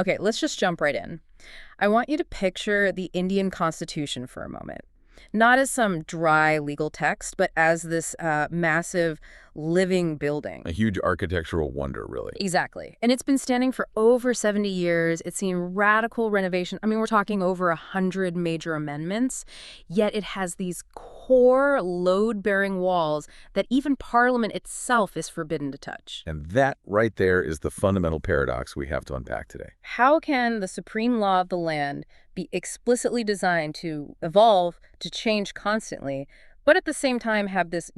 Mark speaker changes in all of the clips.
Speaker 1: Okay, let's just jump right in. I want you to picture the Indian Constitution for a moment. Not as some dry legal text, but as this massive living building.
Speaker 2: A huge architectural wonder, really.
Speaker 1: Exactly. And it's been standing for over 70 years. It's seen radical renovation. I mean, we're talking over 100 major amendments, yet it has these core load-bearing walls that even Parliament itself is forbidden to touch.
Speaker 2: And that right there is the fundamental paradox we have to unpack today.
Speaker 1: How can the supreme law of the land be explicitly designed to evolve, to change constantly, but at the same time have this,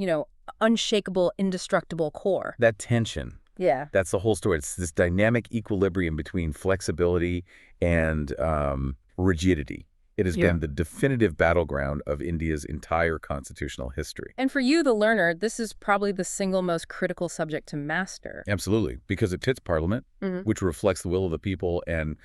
Speaker 1: unshakable, indestructible core?
Speaker 2: That tension,
Speaker 1: Yeah.
Speaker 2: that's the whole story. It's this dynamic equilibrium between flexibility and rigidity. It has been the definitive battleground of India's entire constitutional history.
Speaker 1: And for you, the learner, this is probably the single most critical subject to master.
Speaker 2: Absolutely, because it pits Parliament, which reflects the will of the people and,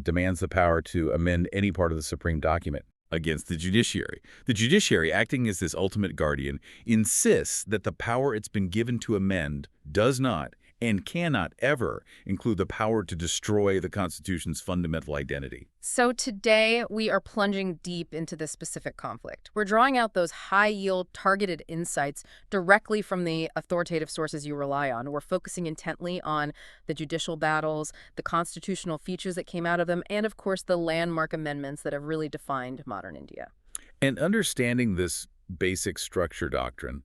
Speaker 2: demands the power to amend any part of the supreme document, against the judiciary. The judiciary, acting as this ultimate guardian, insists that the power it's been given to amend does not and cannot ever include the power to destroy the Constitution's fundamental identity.
Speaker 1: So today, we are plunging deep into this specific conflict. We're drawing out those high-yield, targeted insights directly from the authoritative sources you rely on. We're focusing intently on the judicial battles, the constitutional features that came out of them, and of course, the landmark amendments that have really defined modern India.
Speaker 2: And understanding this basic structure doctrine,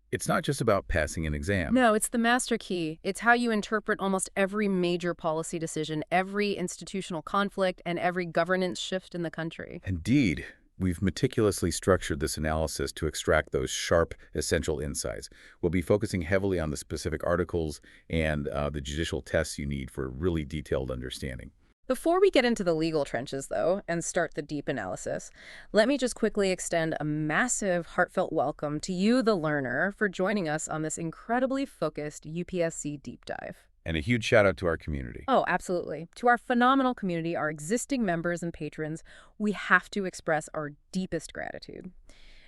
Speaker 2: it's not just about passing an exam.
Speaker 1: No, it's the master key. It's how you interpret almost every major policy decision, every institutional conflict, and every governance shift in the country.
Speaker 2: Indeed, we've meticulously structured this analysis to extract those sharp, essential insights. We'll be focusing heavily on the specific articles and the judicial tests you need for really detailed understanding.
Speaker 1: Before we get into the legal trenches, though, and start the deep analysis, let me just quickly extend a massive, heartfelt welcome to you, the learner, for joining us on this incredibly focused UPSC deep dive.
Speaker 2: And a huge shout out to our community.
Speaker 1: Oh, absolutely. To our phenomenal community, our existing members and patrons, we have to express our deepest gratitude.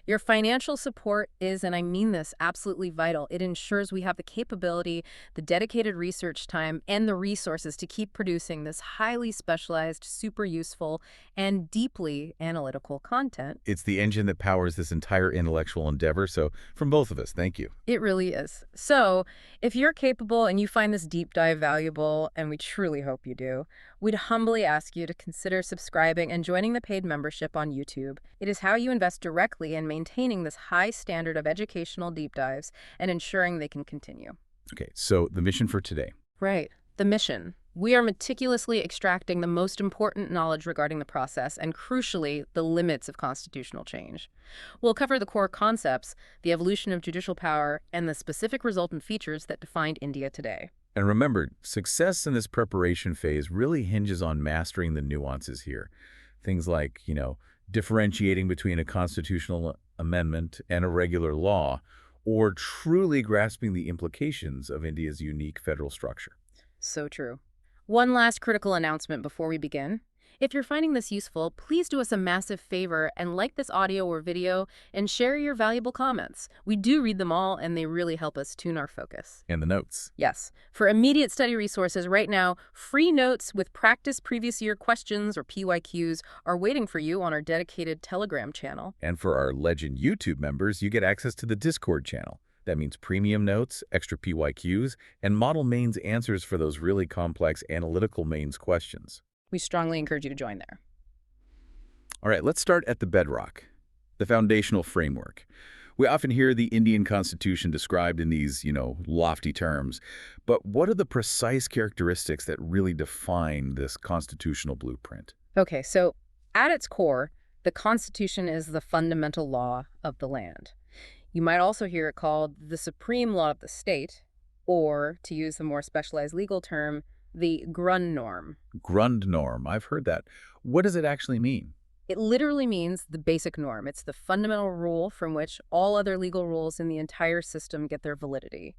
Speaker 1: Your financial support is, and I mean this, absolutely vital. It ensures we have the capability, the dedicated research time, and the resources to keep producing this highly specialized, super useful, and deeply analytical content.
Speaker 2: It's the engine that powers this entire intellectual endeavor, so from both of us, thank you.
Speaker 1: It really is. So, if you're capable and you find this deep dive valuable, and we truly hope you do, we'd humbly ask you to consider subscribing and joining the paid membership on YouTube. It is how you invest directly in maintaining this high standard of educational deep dives and ensuring they can continue.
Speaker 2: Okay, so the mission for today.
Speaker 1: Right. The mission. We are meticulously extracting the most important knowledge regarding the process and, crucially, the limits of constitutional change. We'll cover the core concepts, the evolution of judicial power, and the specific resultant features that defined India today.
Speaker 2: And remember, success in this preparation phase really hinges on mastering the nuances here. Things like, differentiating between a constitutional amendment and a regular law, or truly grasping the implications of India's unique federal structure.
Speaker 1: So true. One last critical announcement before we begin. If you're finding this useful, please do us a massive favor and like this audio or video and share your valuable comments. We do read them all, and they really help us tune our focus.
Speaker 2: And the notes.
Speaker 1: Yes. For immediate study resources right now, free notes with practice previous year questions or PYQs are waiting for you on our dedicated Telegram channel.
Speaker 2: And for our Legend YouTube members, you get access to the Discord channel. That means premium notes, extra PYQs, and model mains answers for those really complex analytical mains questions.
Speaker 1: We strongly encourage you to join there.
Speaker 2: All right, let's start at the bedrock, the foundational framework. We often hear the Indian Constitution described in these, lofty terms, but what are the precise characteristics that really define this constitutional blueprint?
Speaker 1: Okay, so at its core, the Constitution is the fundamental law of the land. You might also hear it called the supreme law of the state, or, to use the more specialized legal term, the Grun norm.
Speaker 2: Grun norm, I've heard that. What does it actually mean?
Speaker 1: It literally means the basic norm. It's the fundamental rule from which all other legal rules in the entire system get their validity.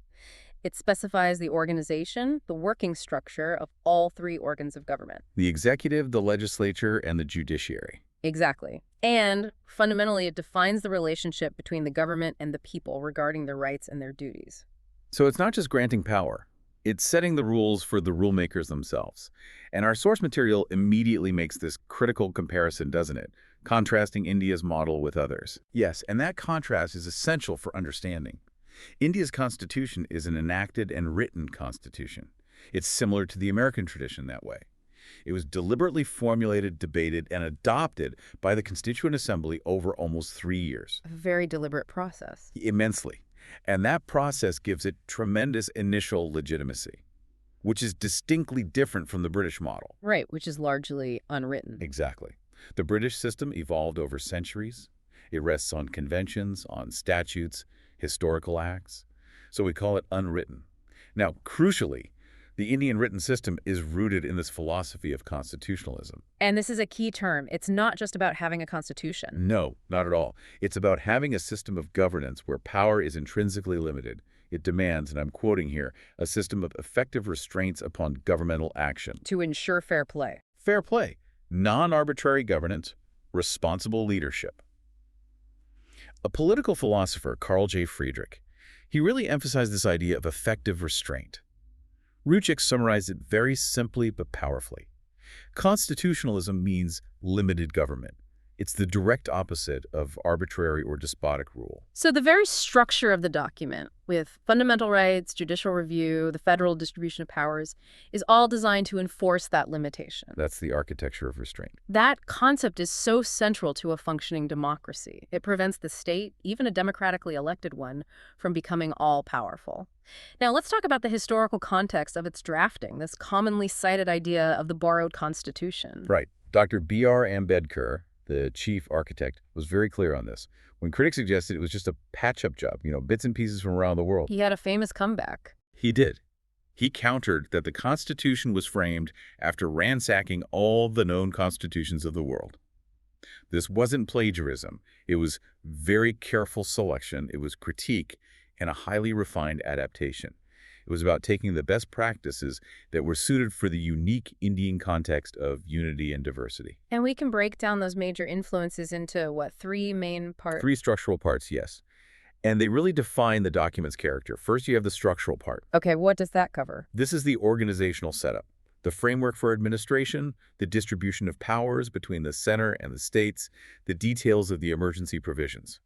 Speaker 1: It specifies the organization, the working structure of all three organs of government.
Speaker 2: The executive, the legislature, and the judiciary.
Speaker 1: Exactly. And fundamentally, it defines the relationship between the government and the people regarding their rights and their duties.
Speaker 2: So it's not just granting power. It's setting the rules for the rulemakers themselves. And our source material immediately makes this critical comparison, doesn't it? Contrasting India's model with others. Yes, and that contrast is essential for understanding. India's constitution is an enacted and written constitution. It's similar to the American tradition that way. It was deliberately formulated, debated, and adopted by the Constituent Assembly over almost 3 years.
Speaker 1: A very deliberate process.
Speaker 2: Immensely. And that process gives it tremendous initial legitimacy, which is distinctly different from the British model.
Speaker 1: Right, which is largely unwritten.
Speaker 2: Exactly. The British system evolved over centuries. It rests on conventions, on statutes, historical acts. So we call it unwritten. Now, crucially, the Indian written system is rooted in this philosophy of constitutionalism.
Speaker 1: And this is a key term. It's not just about having a constitution.
Speaker 2: No, not at all. It's about having a system of governance where power is intrinsically limited. It demands, and I'm quoting here, a system of effective restraints upon governmental action.
Speaker 1: To ensure fair play.
Speaker 2: Fair play, non-arbitrary governance, responsible leadership. A political philosopher, Carl J. Friedrich, he really emphasized this idea of effective restraint. Ruchik summarized it very simply but powerfully. Constitutionalism means limited government. It's the direct opposite of arbitrary or despotic rule.
Speaker 1: So the very structure of the document, with fundamental rights, judicial review, the federal distribution of powers, is all designed to enforce that limitation.
Speaker 2: That's the architecture of restraint.
Speaker 1: That concept is so central to a functioning democracy. It prevents the state, even a democratically elected one, from becoming all-powerful. Now, let's talk about the historical context of its drafting, this commonly cited idea of the borrowed constitution.
Speaker 2: Right. Dr. B.R. Ambedkar, the chief architect, was very clear on this. When critics suggested it was just a patch-up job, bits and pieces from around the world.
Speaker 1: He had a famous comeback.
Speaker 2: He did. He countered that the Constitution was framed after ransacking all the known constitutions of the world. This wasn't plagiarism. It was very careful selection. It was critique and a highly refined adaptation. It was about taking the best practices that were suited for the unique Indian context of unity and diversity.
Speaker 1: And we can break down those major influences into, what, 3 main parts?
Speaker 2: 3 structural parts, yes. And they really define the document's character. First, you have the structural part.
Speaker 1: Okay, what does that cover?
Speaker 2: This is the organizational setup, the framework for administration, the distribution of powers between the center and the states, the details of the emergency provisions.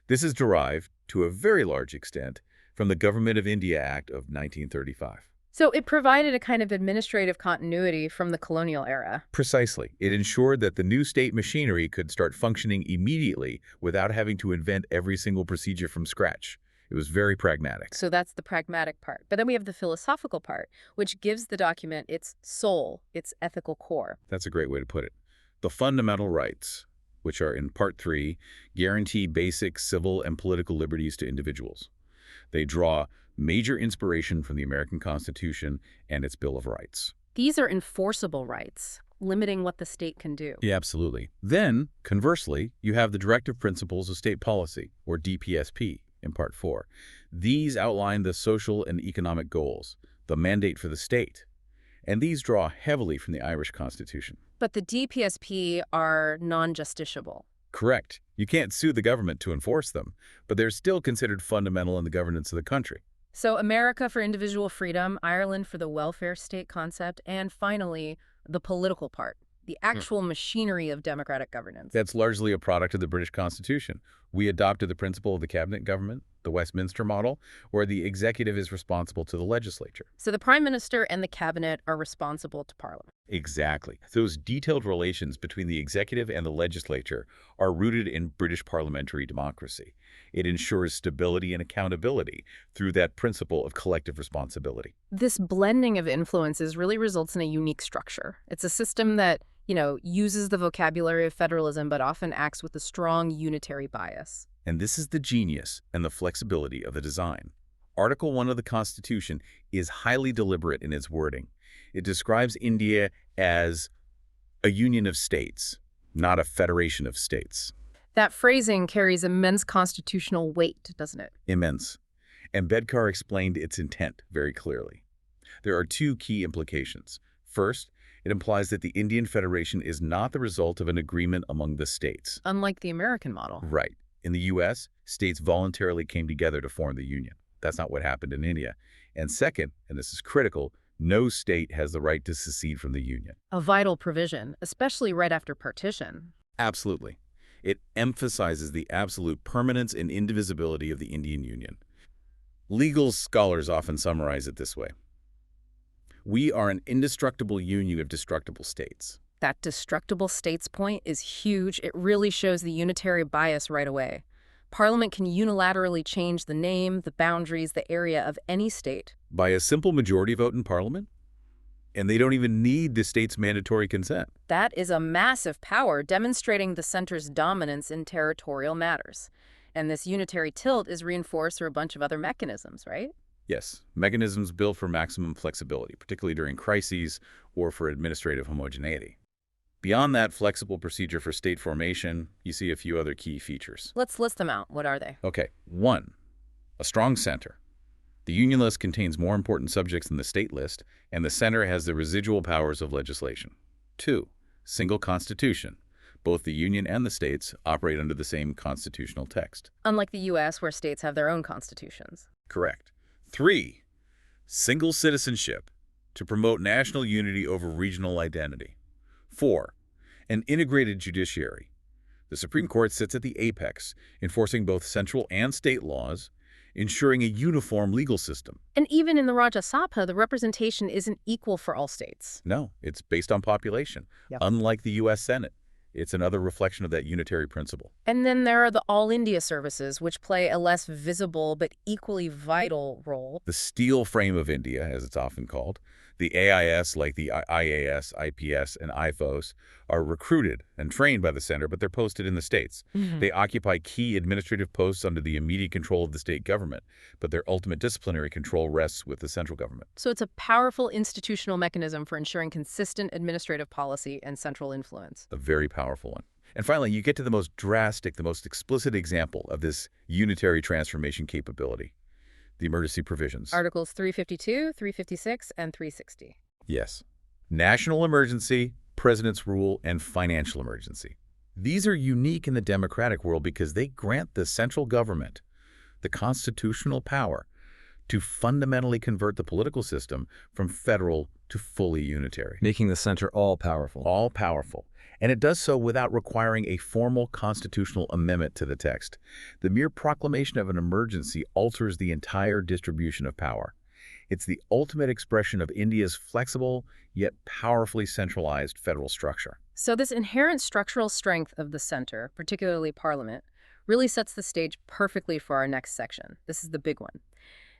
Speaker 2: This is derived, to a very large extent, from the Government of India Act of 1935.
Speaker 1: So it provided a kind of administrative continuity from the colonial era.
Speaker 2: Precisely. It ensured that the new state machinery could start functioning immediately without having to invent every single procedure from scratch. It was very pragmatic.
Speaker 1: So that's the pragmatic part. But then we have the philosophical part, which gives the document its soul, its ethical core.
Speaker 2: That's a great way to put it. The fundamental rights, which are in Part 3, guarantee basic civil and political liberties to individuals. They draw major inspiration from the American Constitution and its Bill of Rights.
Speaker 1: These are enforceable rights, limiting what the state can do.
Speaker 2: Yeah, absolutely. Then, conversely, you have the Directive Principles of State Policy, or DPSP, in Part 4. These outline the social and economic goals, the mandate for the state. And these draw heavily from the Irish Constitution.
Speaker 1: But the DPSP are non-justiciable.
Speaker 2: Correct. You can't sue the government to enforce them, but they're still considered fundamental in the governance of the country.
Speaker 1: So America for individual freedom, Ireland for the welfare state concept, and finally, the political part, the actual machinery of democratic governance.
Speaker 2: That's largely a product of the British Constitution. We adopted the principle of the cabinet government, the Westminster model, where the executive is responsible to the legislature.
Speaker 1: So the prime minister and the cabinet are responsible to parliament.
Speaker 2: Exactly. Those detailed relations between the executive and the legislature are rooted in British parliamentary democracy. It ensures stability and accountability through that principle of collective responsibility.
Speaker 1: This blending of influences really results in a unique structure. It's a system that, uses the vocabulary of federalism but often acts with a strong unitary bias.
Speaker 2: And this is the genius and the flexibility of the design. Article 1 of the Constitution is highly deliberate in its wording. It describes India as a union of states, not a federation of states.
Speaker 1: That phrasing carries immense constitutional weight, doesn't it?
Speaker 2: Immense. Ambedkar explained its intent very clearly. There are 2 key implications. First, it implies that the Indian Federation is not the result of an agreement among the states.
Speaker 1: Unlike the American model.
Speaker 2: Right. In the U.S., states voluntarily came together to form the Union. That's not what happened in India. And second, and this is critical, no state has the right to secede from the Union.
Speaker 1: A vital provision, especially right after partition.
Speaker 2: Absolutely. It emphasizes the absolute permanence and indivisibility of the Indian Union. Legal scholars often summarize it this way. We are an indestructible union of destructible states.
Speaker 1: That destructible states point is huge. It really shows the unitary bias right away. Parliament can unilaterally change the name, the boundaries, the area of any state.
Speaker 2: By a simple majority vote in Parliament? And they don't even need the state's mandatory consent.
Speaker 1: That is a massive power, demonstrating the center's dominance in territorial matters. And this unitary tilt is reinforced through a bunch of other mechanisms, right?
Speaker 2: Yes, mechanisms built for maximum flexibility, particularly during crises or for administrative homogeneity. Beyond that flexible procedure for state formation, you see a few other key features.
Speaker 1: Let's list them out. What are they?
Speaker 2: Okay, 1. A strong center. The Union list contains more important subjects than the state list, and the center has the residual powers of legislation. 2. Single constitution. Both the Union and the states operate under the same constitutional text.
Speaker 1: Unlike the U.S., where states have their own constitutions.
Speaker 2: Correct. 3. Single citizenship to promote national unity over regional identity. 4. An integrated judiciary. The Supreme Court sits at the apex, enforcing both central and state laws, ensuring a uniform legal system.
Speaker 1: And even in the Rajya Sabha, the representation isn't equal for all states.
Speaker 2: No, it's based on population, unlike the U.S. Senate. It's another reflection of that unitary principle.
Speaker 1: And then there are the All India services, which play a less visible but equally vital role.
Speaker 2: The steel frame of India, as it's often called, the AIS, like the IAS, IPS, and IFOS, are recruited and trained by the center, but they're posted in the states. They occupy key administrative posts under the immediate control of the state government, but their ultimate disciplinary control rests with the central government.
Speaker 1: So it's a powerful institutional mechanism for ensuring consistent administrative policy and central influence.
Speaker 2: A very powerful one. And finally, you get to the most drastic, the most explicit example of this unitary transformation capability. The emergency provisions.
Speaker 1: Articles 352, 356, and 360.
Speaker 2: Yes. National emergency, president's rule, and financial emergency. These are unique in the democratic world because they grant the central government the constitutional power to fundamentally convert the political system from federal to fully unitary.
Speaker 3: Making the center all-powerful.
Speaker 2: All-powerful. And it does so without requiring a formal constitutional amendment to the text. The mere proclamation of an emergency alters the entire distribution of power. It's the ultimate expression of India's flexible, yet powerfully centralized federal structure.
Speaker 1: So this inherent structural strength of the center, particularly Parliament, really sets the stage perfectly for our next section. This is the big one.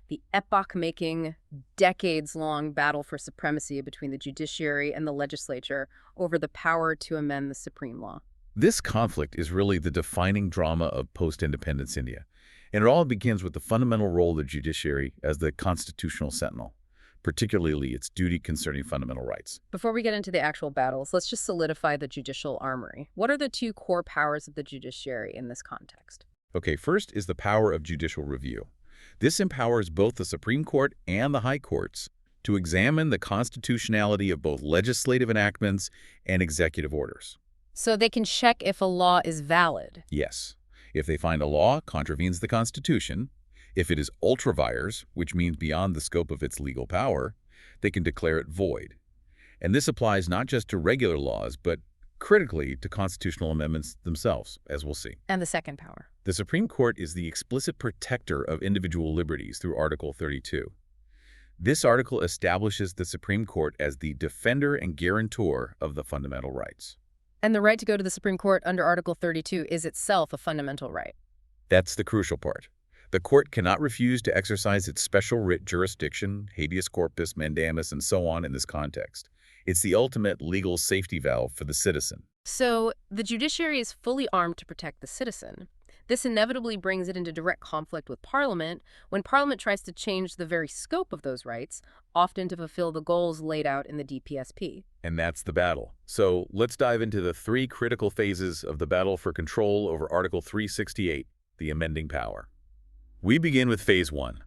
Speaker 1: The epoch-making, decades-long battle for supremacy between the judiciary and the legislature over the power to amend the supreme law.
Speaker 2: This conflict is really the defining drama of post-independence India, and it all begins with the fundamental role of the judiciary as the constitutional sentinel, particularly its duty concerning fundamental rights.
Speaker 1: Before we get into the actual battles, let's just solidify the judicial armory. What are the two core powers of the judiciary in this context?
Speaker 2: Okay, first is the power of judicial review. This empowers both the Supreme Court and the High Courts to examine the constitutionality of both legislative enactments and executive orders.
Speaker 1: So they can check if a law is valid?
Speaker 2: Yes. If they find a law contravenes the Constitution, if it is ultra vires, which means beyond the scope of its legal power, they can declare it void. And this applies not just to regular laws, but critically to constitutional amendments themselves, as we'll see.
Speaker 1: And the second power?
Speaker 2: The Supreme Court is the explicit protector of individual liberties through Article 32. This article establishes the Supreme Court as the defender and guarantor of the fundamental rights.
Speaker 1: And the right to go to the Supreme Court under Article 32 is itself a fundamental right.
Speaker 2: That's the crucial part. The court cannot refuse to exercise its special writ jurisdiction, habeas corpus, mandamus, and so on in this context. It's the ultimate legal safety valve for the citizen.
Speaker 1: So the judiciary is fully armed to protect the citizen. This inevitably brings it into direct conflict with Parliament when Parliament tries to change the very scope of those rights, often to fulfill the goals laid out in the DPSP.
Speaker 2: And that's the battle. So let's dive into the three critical phases of the battle for control over Article 368, the amending power. We begin with Phase 1.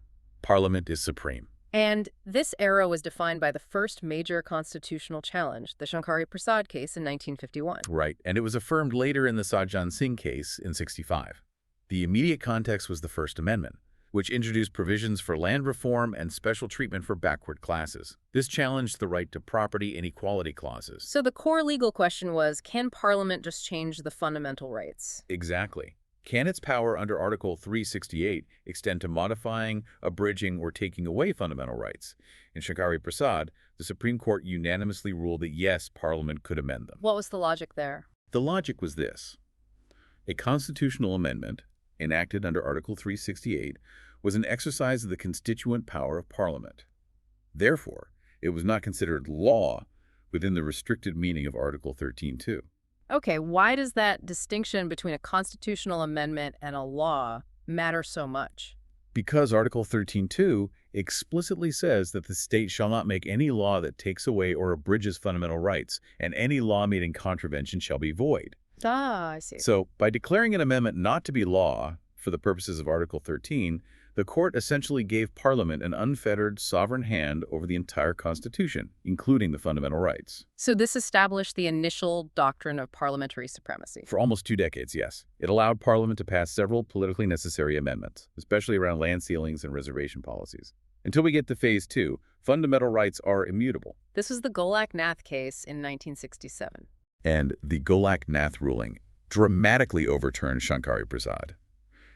Speaker 2: Parliament is supreme.
Speaker 1: And this era was defined by the first major constitutional challenge, the Shankari Prasad case in 1951.
Speaker 2: Right, and it was affirmed later in the Singh case in 65. The immediate context was the First Amendment. which introduced provisions for land reform and special treatment for backward classes. This challenged the right to property and equality clauses.
Speaker 1: So the core legal question was, can Parliament just change the fundamental rights?
Speaker 2: Exactly. Can its power under Article 368 extend to modifying, abridging, or taking away fundamental rights? In Shankari Prasad, the Supreme Court unanimously ruled that yes, Parliament could amend them.
Speaker 1: What was the logic there?
Speaker 2: The logic was this. A constitutional amendment, enacted under Article 368, was an exercise of the constituent power of Parliament. Therefore, it was not considered law within the restricted meaning of Article 13(2).
Speaker 1: Okay, why does that distinction between a constitutional amendment and a law matter so much?
Speaker 2: Because Article 13(2) explicitly says that the state shall not make any law that takes away or abridges fundamental rights, and any law made in contravention shall be void.
Speaker 1: Ah, I see.
Speaker 2: So, by declaring an amendment not to be law for the purposes of Article 13, the court essentially gave Parliament an unfettered sovereign hand over the entire Constitution, including the fundamental rights.
Speaker 1: So this established the initial doctrine of parliamentary supremacy.
Speaker 2: For almost 2 decades, yes. It allowed Parliament to pass several politically necessary amendments, especially around land ceilings and reservation policies. Until we get to Phase 2, fundamental rights are immutable.
Speaker 1: This was the Golak-Nath case in 1967.
Speaker 2: And the Golak-Nath ruling dramatically overturned Shankari Prasad.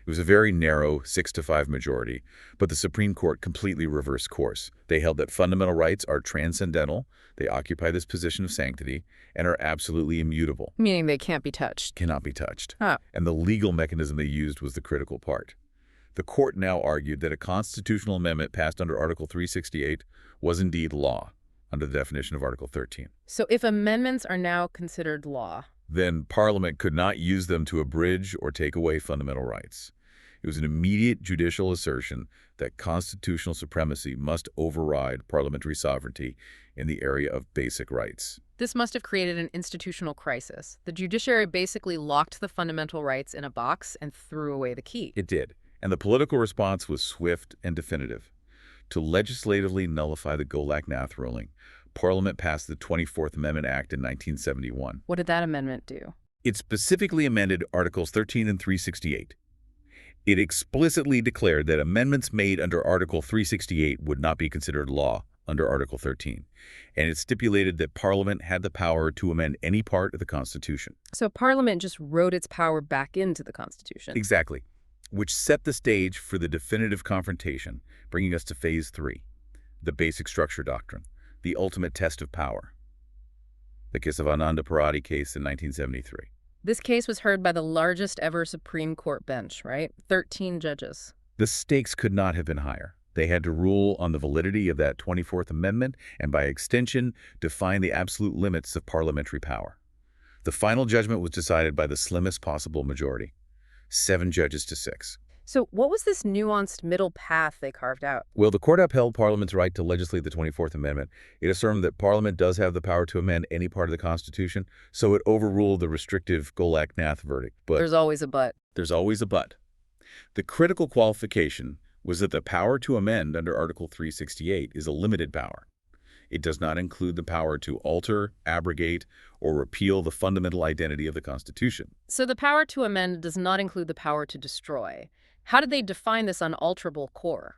Speaker 2: It was a very narrow 6-5 majority, but the Supreme Court completely reversed course. They held that fundamental rights are transcendental, they occupy this position of sanctity, and are absolutely immutable.
Speaker 1: Meaning they can't be touched.
Speaker 2: Cannot be touched.
Speaker 1: Oh.
Speaker 2: And the legal mechanism they used was the critical part. The court now argued that a constitutional amendment passed under Article 368 was indeed law, under the definition of Article 13.
Speaker 1: So if amendments are now considered law,
Speaker 2: then Parliament could not use them to abridge or take away fundamental rights. It was an immediate judicial assertion that constitutional supremacy must override parliamentary sovereignty in the area of basic rights.
Speaker 1: this must have created an institutional crisis. The judiciary basically locked the fundamental rights in a box and threw away the key.
Speaker 2: It did, and the political response was swift and definitive. To legislatively nullify the Golak-Nath ruling, Parliament passed the 24th Amendment Act in 1971.
Speaker 1: What did that amendment do?
Speaker 2: It specifically amended Articles 13 and 368. It explicitly declared that amendments made under Article 368 would not be considered law under Article 13, and it stipulated that Parliament had the power to amend any part of the Constitution.
Speaker 1: So Parliament just wrote its power back into the Constitution.
Speaker 2: Exactly, which set the stage for the definitive confrontation, bringing us to Phase 3, the Basic Structure Doctrine, the ultimate test of power. The Kesavananda Bharati case in 1973.
Speaker 1: This case was heard by the largest ever Supreme Court bench, right? 13 judges.
Speaker 2: The stakes could not have been higher. They had to rule on the validity of that 24th Amendment and, by extension, define the absolute limits of parliamentary power. The final judgment was decided by the slimmest possible majority, 7 judges to 6.
Speaker 1: So what was this nuanced middle path they carved out?
Speaker 2: Well, the court upheld Parliament's right to legislate the 24th Amendment. It affirmed that Parliament does have the power to amend any part of the Constitution, so it overruled the restrictive Golak-Nath verdict. But
Speaker 1: There's always a but.
Speaker 2: there's always a but. The critical qualification was that the power to amend under Article 368 is a limited power. It does not include the power to alter, abrogate, or repeal the fundamental identity of the Constitution.
Speaker 1: So the power to amend does not include the power to destroy. How did they define this unalterable core?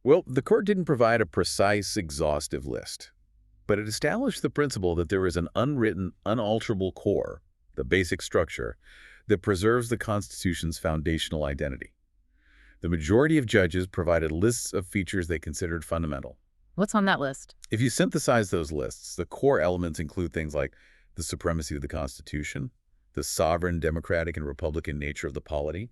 Speaker 2: Well, the court didn't provide a precise, exhaustive list, but it established the principle that there is an unwritten, unalterable core, the basic structure, that preserves the Constitution's foundational identity. The majority of judges provided lists of features they considered fundamental.
Speaker 1: What's on that list?
Speaker 2: If you synthesize those lists, the core elements include things like the supremacy of the Constitution, the sovereign, democratic, and republican nature of the polity,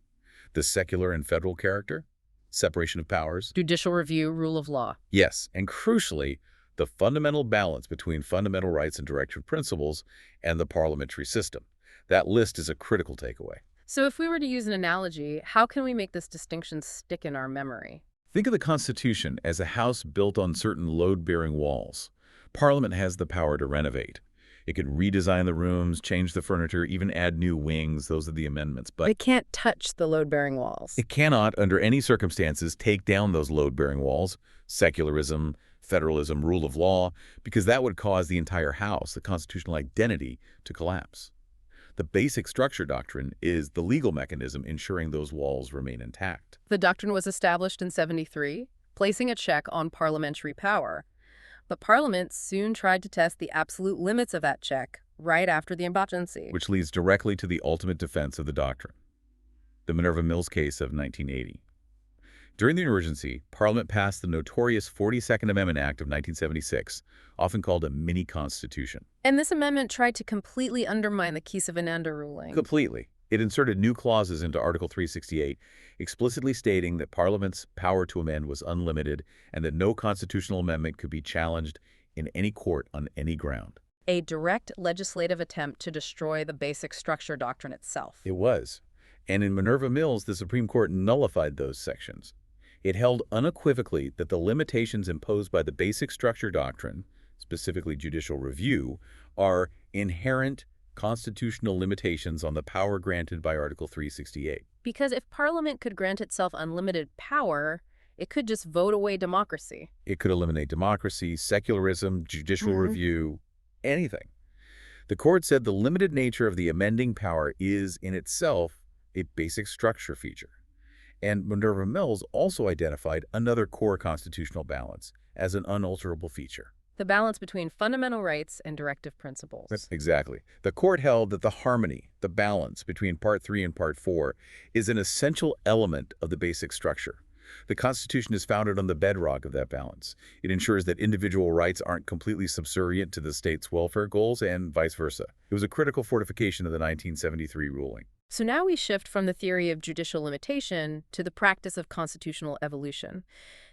Speaker 2: the secular and federal character, separation of powers.
Speaker 1: Judicial review, rule of law.
Speaker 2: Yes, and crucially, the fundamental balance between fundamental rights and directive principles and the parliamentary system. That list is a critical takeaway.
Speaker 1: So if we were to use an analogy, how can we make this distinction stick in our memory?
Speaker 2: Think of the Constitution as a house built on certain load-bearing walls. Parliament has the power to renovate. It could redesign the rooms, change the furniture, even add new wings. Those are the amendments. But
Speaker 1: They can't touch the load-bearing walls.
Speaker 2: it cannot, under any circumstances, take down those load-bearing walls, secularism, federalism, rule of law, because that would cause the entire house, the constitutional identity, to collapse. The Basic Structure Doctrine is the legal mechanism ensuring those walls remain intact.
Speaker 1: The doctrine was established in 73, placing a check on parliamentary power. But Parliament soon tried to test the absolute limits of that check right after the emergency.
Speaker 2: Which leads directly to the ultimate defense of the doctrine, the Minerva Mills case of 1980. During the emergency, Parliament passed the notorious 42nd Amendment Act of 1976, often called a mini-constitution.
Speaker 1: And this amendment tried to completely undermine the Kesavananda ruling.
Speaker 2: Completely. It inserted new clauses into Article 368, explicitly stating that Parliament's power to amend was unlimited and that no constitutional amendment could be challenged in any court on any ground.
Speaker 1: A direct legislative attempt to destroy the Basic Structure Doctrine itself.
Speaker 2: It was. And in Minerva Mills, the Supreme Court nullified those sections. It held unequivocally that the limitations imposed by the Basic Structure Doctrine, specifically judicial review, are inherent constitutional limitations on the power granted by Article 368.
Speaker 1: Because if Parliament could grant itself unlimited power, it could just vote away democracy.
Speaker 2: It could eliminate democracy, secularism, judicial review, anything. The court said the limited nature of the amending power is, in itself, a basic structure feature. And Minerva Mills also identified another core constitutional balance as an unalterable feature.
Speaker 1: The balance between fundamental rights and directive principles.
Speaker 2: Exactly. The court held that the harmony, the balance between Part 3 and Part 4 is an essential element of the basic structure. The Constitution is founded on the bedrock of that balance. It ensures that individual rights aren't completely subservient to the state's welfare goals and vice versa. It was a critical fortification of the 1973 ruling.
Speaker 1: So now we shift from the theory of judicial limitation to the practice of constitutional evolution.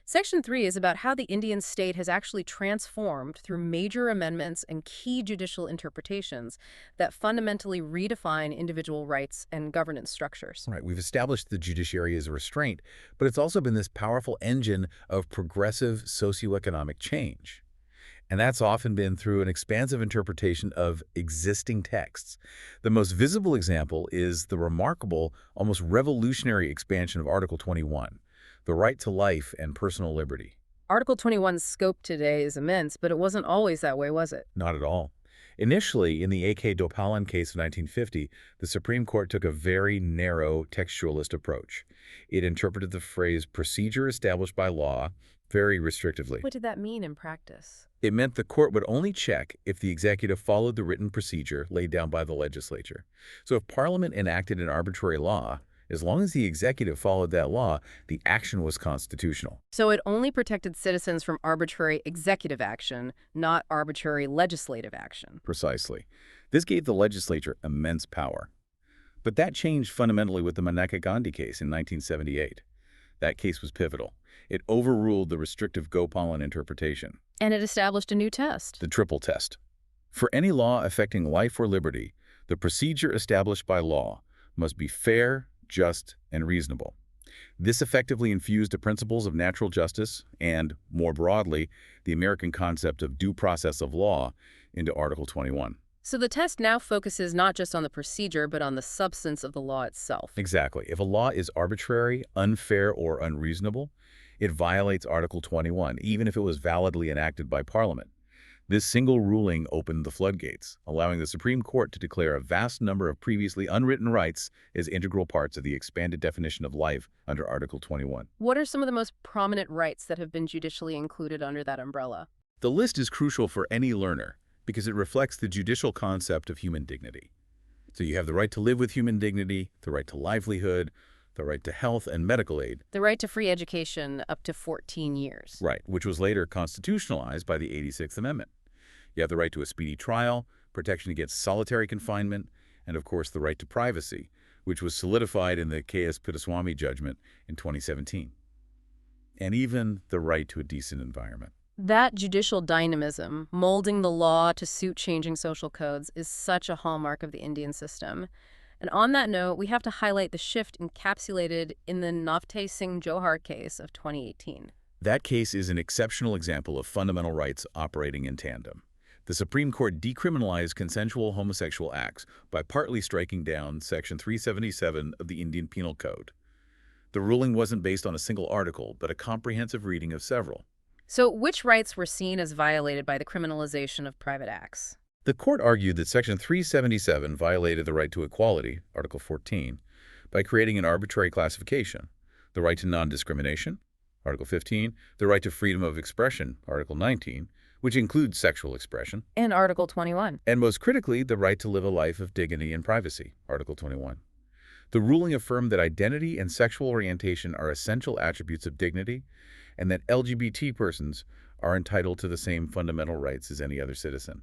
Speaker 1: Section 3 is about how the Indian state has actually transformed through major amendments and key judicial interpretations that fundamentally redefine individual rights and governance structures.
Speaker 2: Right. We've established the judiciary as a restraint, but it's also been this powerful engine of progressive socioeconomic change. And that's often been through an expansive interpretation of existing texts. The most visible example is the remarkable, almost revolutionary expansion of Article 21, the right to life and personal liberty.
Speaker 1: Article 21's scope today is immense, but it wasn't always that way, was it?
Speaker 2: Not at all. Initially, in the A.K. Dopalan case of 1950, the Supreme Court took a very narrow textualist approach. It interpreted the phrase procedure established by law very restrictively.
Speaker 1: What did that mean in practice?
Speaker 2: It meant the court would only check if the executive followed the written procedure laid down by the legislature. So if Parliament enacted an arbitrary law, as long as the executive followed that law, the action was constitutional.
Speaker 1: So it only protected citizens from arbitrary executive action, not arbitrary legislative action.
Speaker 2: Precisely. This gave the legislature immense power. But that changed fundamentally with the Maneka Gandhi case in 1978. That case was pivotal. It overruled the restrictive Gopalan interpretation.
Speaker 1: And it established a new test.
Speaker 2: The triple test. For any law affecting life or liberty, the procedure established by law must be fair, just, and reasonable. This effectively infused the principles of natural justice and, more broadly, the American concept of due process of law into Article 21.
Speaker 1: So the test now focuses not just on the procedure, but on the substance of the law itself.
Speaker 2: Exactly. If a law is arbitrary, unfair, or unreasonable, it violates Article 21, even if it was validly enacted by Parliament. This single ruling opened the floodgates, allowing the Supreme Court to declare a vast number of previously unwritten rights as integral parts of the expanded definition of life under Article 21.
Speaker 1: What are some of the most prominent rights that have been judicially included under that umbrella?
Speaker 2: The list is crucial for any learner because it reflects the judicial concept of human dignity. So you have the right to live with human dignity, the right to livelihood, the right to health and medical aid.
Speaker 1: The right to free education up to 14 years.
Speaker 2: Right, which was later constitutionalized by the 86th Amendment. You have the right to a speedy trial, protection against solitary confinement, and of course the right to privacy, which was solidified in the K.S. Pittaswamy judgment in 2017. And even the right to a decent environment.
Speaker 1: That judicial dynamism, molding the law to suit changing social codes, is such a hallmark of the Indian system. And on that note, we have to highlight the shift encapsulated in the Navtej Singh Johar case of 2018.
Speaker 2: That case is an exceptional example of fundamental rights operating in tandem. The Supreme Court decriminalized consensual homosexual acts by partly striking down Section 377 of the Indian Penal Code. The ruling wasn't based on a single article, but a comprehensive reading of several.
Speaker 1: So which rights were seen as violated by the criminalization of private acts?
Speaker 2: The court argued that Section 377 violated the right to equality, Article 14, by creating an arbitrary classification, the right to non-discrimination, Article 15, the right to freedom of expression, Article 19, which includes sexual expression,
Speaker 1: And Article 21.
Speaker 2: and most critically, the right to live a life of dignity and privacy, Article 21. The ruling affirmed that identity and sexual orientation are essential attributes of dignity and that LGBT persons are entitled to the same fundamental rights as any other citizen.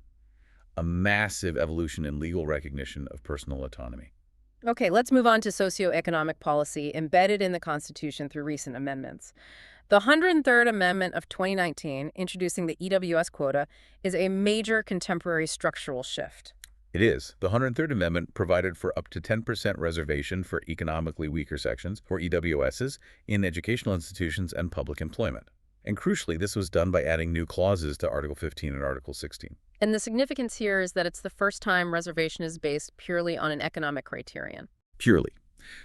Speaker 2: A massive evolution in legal recognition of personal autonomy.
Speaker 1: Okay, let's move on to socioeconomic policy embedded in the Constitution through recent amendments. The 103rd Amendment of 2019, introducing the EWS quota, is a major contemporary structural shift.
Speaker 2: It is. The 103rd Amendment provided for up to 10% reservation for economically weaker sections, or EWSs, in educational institutions and public employment. And crucially, this was done by adding new clauses to Article 15 and Article 16.
Speaker 1: And the significance here is that it's the first time reservation is based purely on an economic criterion.
Speaker 2: Purely.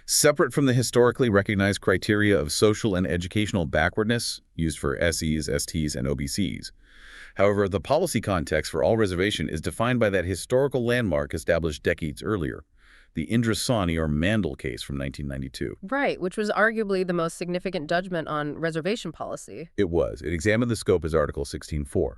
Speaker 2: Separate from the historically recognized criteria of social and educational backwardness used for SEs, STs, and OBCs. However, the policy context for all reservation is defined by that historical landmark established decades earlier, the Indra or Mandel case from 1992.
Speaker 1: Right, which was arguably the most significant judgment on reservation policy.
Speaker 2: It was. It examined the scope as Article 16.4.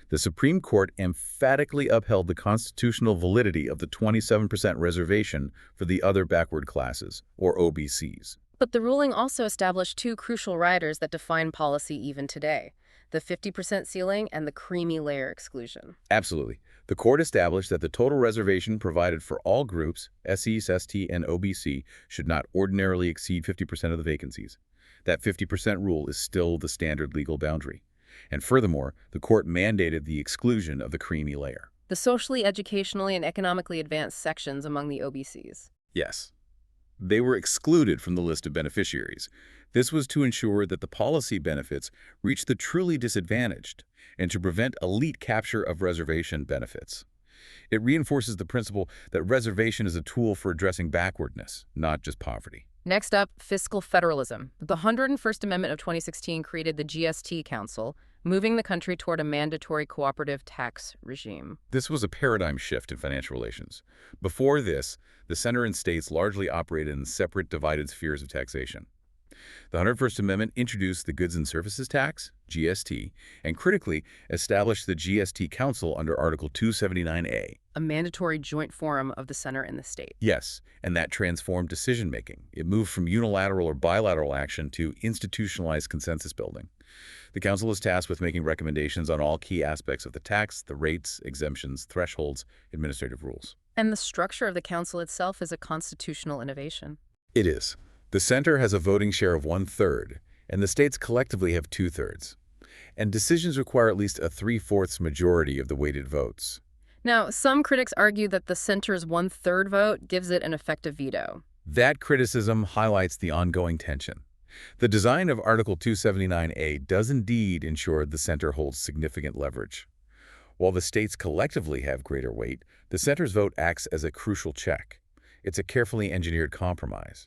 Speaker 2: The Supreme Court emphatically upheld the constitutional validity of the 27% reservation for the other backward classes, or OBCs.
Speaker 1: But the ruling also established two crucial riders that define policy even today: the 50% ceiling and the creamy layer exclusion.
Speaker 2: Absolutely. The court established that the total reservation provided for all groups, SEs, ST, and OBC, should not ordinarily exceed 50% of the vacancies. That 50% rule is still the standard legal boundary. And furthermore, the court mandated the exclusion of the creamy layer.
Speaker 1: The socially, educationally, and economically advanced sections among the OBCs.
Speaker 2: Yes. They were excluded from the list of beneficiaries. This was to ensure that the policy benefits reached the truly disadvantaged and to prevent elite capture of reservation benefits. It reinforces the principle that reservation is a tool for addressing backwardness, not just poverty.
Speaker 1: Next up, fiscal federalism. The 101st Amendment of 2016 created the GST Council, moving the country toward a mandatory cooperative tax regime.
Speaker 2: This was a paradigm shift in financial relations. Before this, the center and states largely operated in separate, divided spheres of taxation. The 101st Amendment introduced the Goods and Services Tax, GST, and critically established the GST Council under Article 279A.
Speaker 1: A mandatory joint forum of the center and the state.
Speaker 2: Yes, and that transformed decision-making. It moved from unilateral or bilateral action to institutionalized consensus building. The Council is tasked with making recommendations on all key aspects of the tax, the rates, exemptions, thresholds, administrative rules.
Speaker 1: And the structure of the council itself is a constitutional innovation.
Speaker 2: It is. The center has a voting share of 1/3, and the states collectively have 2/3. And decisions require at least a 3/4 majority of the weighted votes.
Speaker 1: Now, some critics argue that the center's 1/3 vote gives it an effective veto.
Speaker 2: That criticism highlights the ongoing tension. The design of Article 279A does indeed ensure the center holds significant leverage. While the states collectively have greater weight, the center's vote acts as a crucial check. It's a carefully engineered compromise.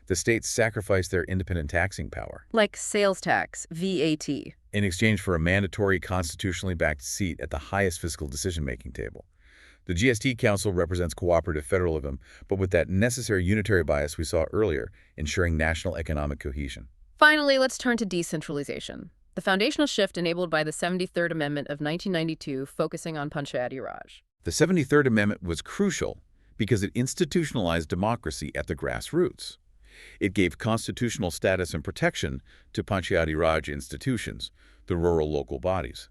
Speaker 2: The states sacrifice their independent taxing power.
Speaker 1: Like sales tax, VAT.
Speaker 2: In exchange for a mandatory constitutionally backed seat at the highest fiscal decision-making table. The GST Council represents cooperative federalism, but with that necessary unitary bias we saw earlier, ensuring national economic cohesion.
Speaker 1: Finally, let's turn to decentralization. The foundational shift enabled by the 73rd Amendment of 1992, focusing on Panchayati Raj.
Speaker 2: The 73rd Amendment was crucial because it institutionalized democracy at the grassroots. It gave constitutional status and protection to Panchayati Raj institutions, the rural local bodies.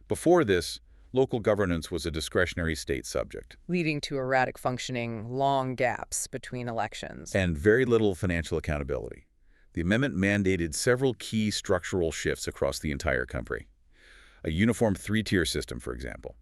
Speaker 2: Before this, local governance was a discretionary state subject.
Speaker 1: Leading to erratic functioning, long gaps between elections.
Speaker 2: And very little financial accountability. The amendment mandated several key structural shifts across the entire country. A uniform 3-tier system, for example.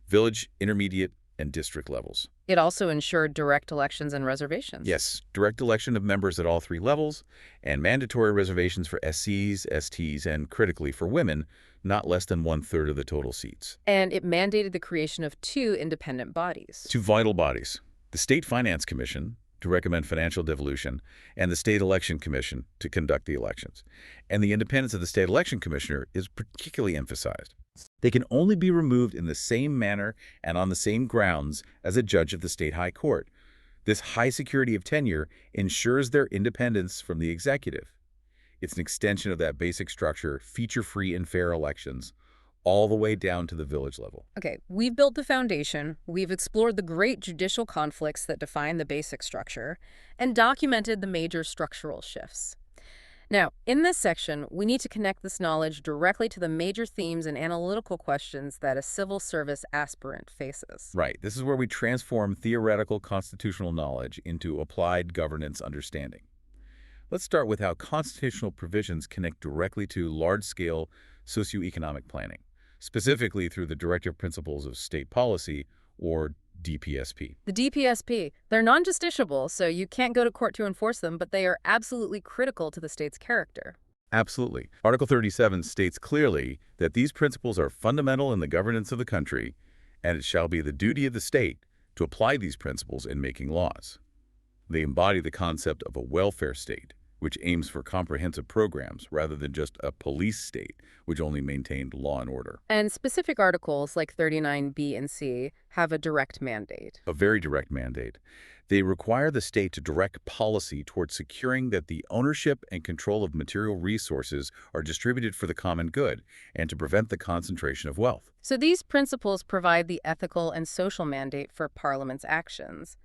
Speaker 2: Village, intermediate, and district levels.
Speaker 1: It also ensured direct elections and reservations.
Speaker 2: Yes, direct election of members at all 3 levels, and mandatory reservations for SCs, STs, and critically for women, not less than 1/3 of the total seats.
Speaker 1: And it mandated the creation of 2 independent bodies.
Speaker 2: 2 vital bodies. The State Finance Commission, to recommend financial devolution, and the State Election Commission to conduct the elections. And the independence of the State Election Commissioner is particularly emphasized. They can only be removed in the same manner and on the same grounds as a judge of the state high court. This high security of tenure ensures their independence from the executive. It's an extension of that basic structure, feature-free and fair elections, all the way down to the village level.
Speaker 1: Okay, we've built the foundation, we've explored the great judicial conflicts that define the basic structure, and documented the major structural shifts. Now, in this section, we need to connect this knowledge directly to the major themes and analytical questions that a civil service aspirant faces.
Speaker 2: Right. This is where we transform theoretical constitutional knowledge into applied governance understanding. Let's start with how constitutional provisions connect directly to large-scale socioeconomic planning, specifically through the Directive Principles of State Policy, or DPSP.
Speaker 1: The DPSP, they're non-justiciable, so you can't go to court to enforce them, but they are absolutely critical to the state's character.
Speaker 2: Absolutely. Article 37 states clearly that these principles are fundamental in the governance of the country, and it shall be the duty of the state to apply these principles in making laws. They embody the concept of a welfare state, which aims for comprehensive programs rather than just a police state, which only maintained law and order.
Speaker 1: And specific articles like 39B and C have a direct mandate.
Speaker 2: A very direct mandate. They require the state to direct policy towards securing that the ownership and control of material resources are distributed for the common good and to prevent the concentration of wealth.
Speaker 1: So these principles provide the ethical and social mandate for Parliament's actions.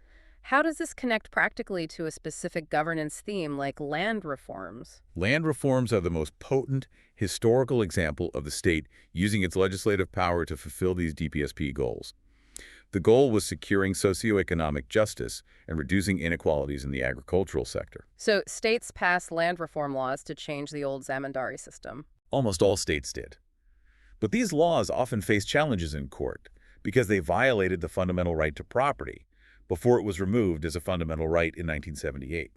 Speaker 1: How does this connect practically to a specific governance theme like land reforms?
Speaker 2: Land reforms are the most potent historical example of the state using its legislative power to fulfill these DPSP goals. The goal was securing socioeconomic justice and reducing inequalities in the agricultural sector.
Speaker 1: So states passed land reform laws to change the old zamindari system.
Speaker 2: Almost all states did. But these laws often faced challenges in court because they violated the fundamental right to property before it was removed as a fundamental right in 1978.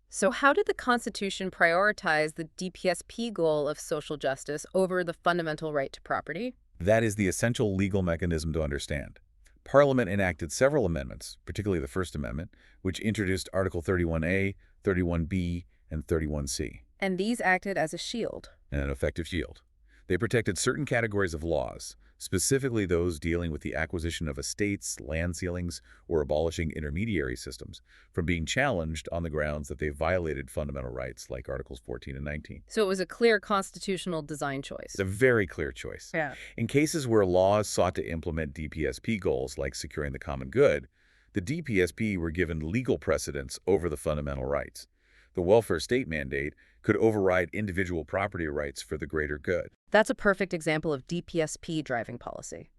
Speaker 1: So how did the Constitution prioritize the DPSP goal of social justice over the fundamental right to property?
Speaker 2: That is the essential legal mechanism to understand. Parliament enacted several amendments, particularly the First Amendment, which introduced Article 31A, 31B, and 31C.
Speaker 1: And these acted as a shield.
Speaker 2: And an effective shield. They protected certain categories of laws, specifically those dealing with the acquisition of estates, land ceilings, or abolishing intermediary systems, from being challenged on the grounds that they violated fundamental rights like Articles 14 and 19.
Speaker 1: So it was a clear constitutional design choice.
Speaker 2: It's a very clear choice.
Speaker 1: Yeah.
Speaker 2: In cases where laws sought to implement DPSP goals like securing the common good, the DPSP were given legal precedence over the fundamental rights. The welfare state mandate could override individual property rights for the greater good.
Speaker 1: That's a perfect example of DPSP driving policy.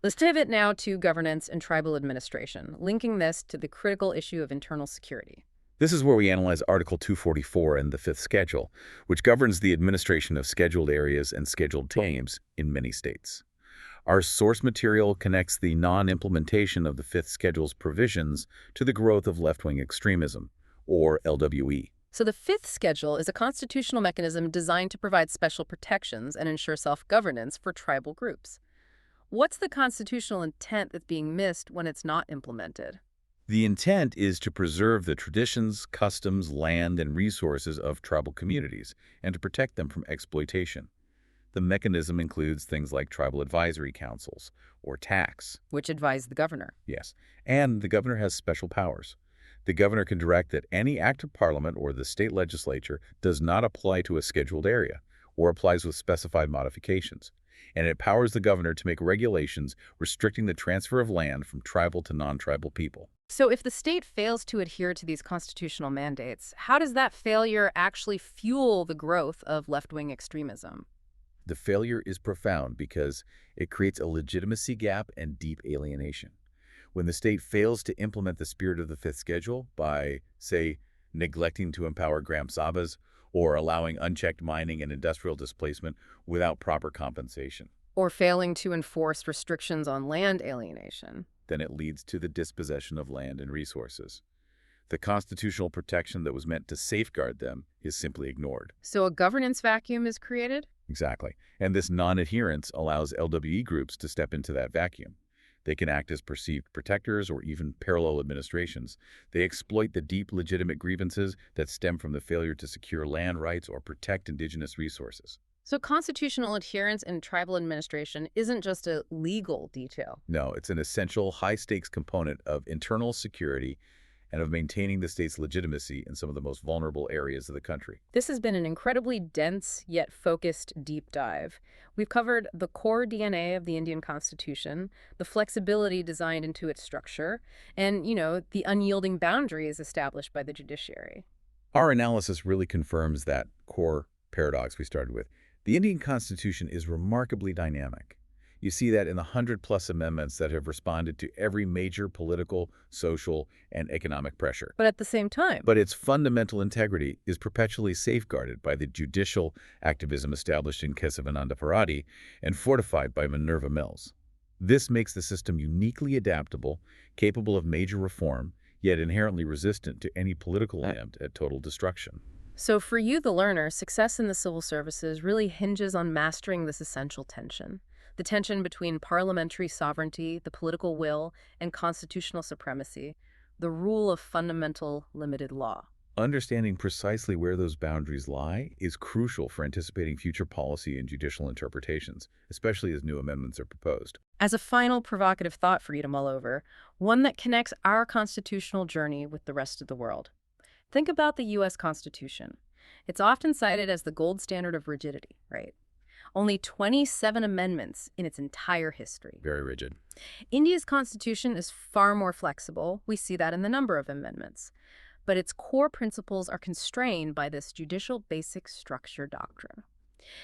Speaker 1: Let's pivot now to governance and tribal administration, linking this to the critical issue of internal security.
Speaker 2: This is where we analyze Article 244 in the Fifth Schedule, which governs the administration of scheduled areas and scheduled teams in many states. Our source material connects the non-implementation of the Fifth Schedule's provisions to the growth of left-wing extremism, or LWE.
Speaker 1: So the Fifth Schedule is a constitutional mechanism designed to provide special protections and ensure self-governance for tribal groups. What's the constitutional intent that's being missed when it's not implemented?
Speaker 2: The intent is to preserve the traditions, customs, land, and resources of tribal communities and to protect them from exploitation. The mechanism includes things like tribal advisory councils, or TACs.
Speaker 1: Which advise the governor.
Speaker 2: Yes, and the governor has special powers. The governor can direct that any act of parliament or the state legislature does not apply to a scheduled area or applies with specified modifications. And it empowers the governor to make regulations restricting the transfer of land from tribal to non-tribal people.
Speaker 1: So if the state fails to adhere to these constitutional mandates, how does that failure actually fuel the growth of left-wing extremism?
Speaker 2: The failure is profound because it creates a legitimacy gap and deep alienation. When the state fails to implement the spirit of the Fifth Schedule by, say, neglecting to empower Gram Sabas or allowing unchecked mining and industrial displacement without proper compensation,
Speaker 1: Or failing to enforce restrictions on land alienation,
Speaker 2: then it leads to the dispossession of land and resources. The constitutional protection that was meant to safeguard them is simply ignored.
Speaker 1: so a governance vacuum is created?
Speaker 2: Exactly. And this non-adherence allows LWE groups to step into that vacuum. They can act as perceived protectors or even parallel administrations. They exploit the deep legitimate grievances that stem from the failure to secure land rights or protect indigenous resources.
Speaker 1: So constitutional adherence in tribal administration isn't just a legal detail.
Speaker 2: No, it's an essential, high-stakes component of internal security and of maintaining the state's legitimacy in some of the most vulnerable areas of the country.
Speaker 1: This has been an incredibly dense yet focused deep dive. We've covered the core DNA of the Indian Constitution, the flexibility designed into its structure, and, the unyielding boundaries established by the judiciary.
Speaker 2: Our analysis really confirms that core paradox we started with. The Indian Constitution is remarkably dynamic. You see that in the 100-plus amendments that have responded to every major political, social, and economic pressure.
Speaker 1: But at the same time,
Speaker 2: But its fundamental integrity is perpetually safeguarded by the judicial activism established in Kesavananda Bharati and fortified by Minerva Mills. This makes the system uniquely adaptable, capable of major reform, yet inherently resistant to any political attempt at total destruction.
Speaker 1: So for you, the learner, success in the civil services really hinges on mastering this essential tension. The tension between parliamentary sovereignty, the political will, and constitutional supremacy, the rule of fundamental limited law.
Speaker 2: Understanding precisely where those boundaries lie is crucial for anticipating future policy and judicial interpretations, especially as new amendments are proposed.
Speaker 1: As a final provocative thought for you to mull over, one that connects our constitutional journey with the rest of the world. Think about the U.S. Constitution. It's often cited as the gold standard of rigidity, right? Only 27 amendments in its entire history.
Speaker 2: Very rigid.
Speaker 1: India's constitution is far more flexible. We see that in the number of amendments. But its core principles are constrained by this Judicial Basic Structure Doctrine.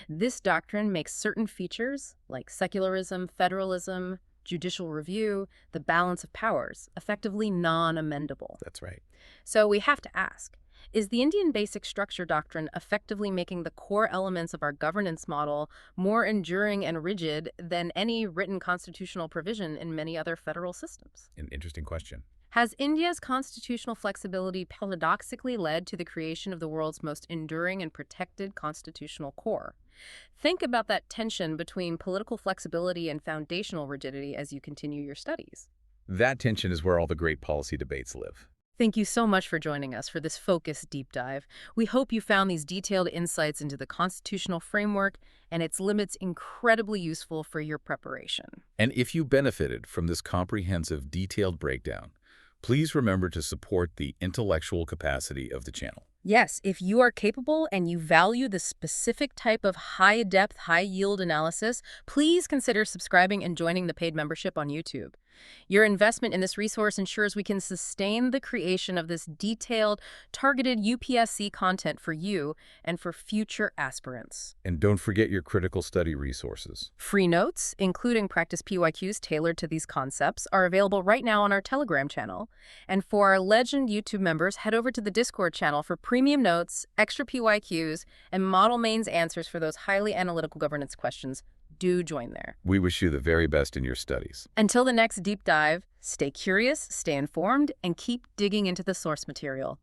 Speaker 1: This doctrine makes certain features, like secularism, federalism, judicial review, the balance of powers, effectively non-amendable.
Speaker 2: That's right.
Speaker 1: So we have to ask, is the Indian Basic Structure Doctrine effectively making the core elements of our governance model more enduring and rigid than any written constitutional provision in many other federal systems?
Speaker 2: An interesting question.
Speaker 1: Has India's constitutional flexibility paradoxically led to the creation of the world's most enduring and protected constitutional core? Think about that tension between political flexibility and foundational rigidity as you continue your studies.
Speaker 2: That tension is where all the great policy debates live.
Speaker 1: Thank you so much for joining us for this focused deep dive. We hope you found these detailed insights into the constitutional framework and its limits incredibly useful for your preparation.
Speaker 2: And if you benefited from this comprehensive, detailed breakdown, please remember to support the intellectual capacity of the channel.
Speaker 1: Yes, if you are capable and you value the specific type of high-depth, high-yield analysis, please consider subscribing and joining the paid membership on YouTube. Your investment in this resource ensures we can sustain the creation of this detailed, targeted UPSC content for you and for future aspirants.
Speaker 2: And don't forget your critical study resources.
Speaker 1: Free notes, including practice PYQs tailored to these concepts, are available right now on our Telegram channel. And for our Legend YouTube members, head over to the Discord channel for premium notes, extra PYQs, and model mains answers for those highly analytical governance questions. Do join there.
Speaker 2: We wish you the very best in your studies.
Speaker 1: Until the next deep dive, stay curious, stay informed, and keep digging into the source material.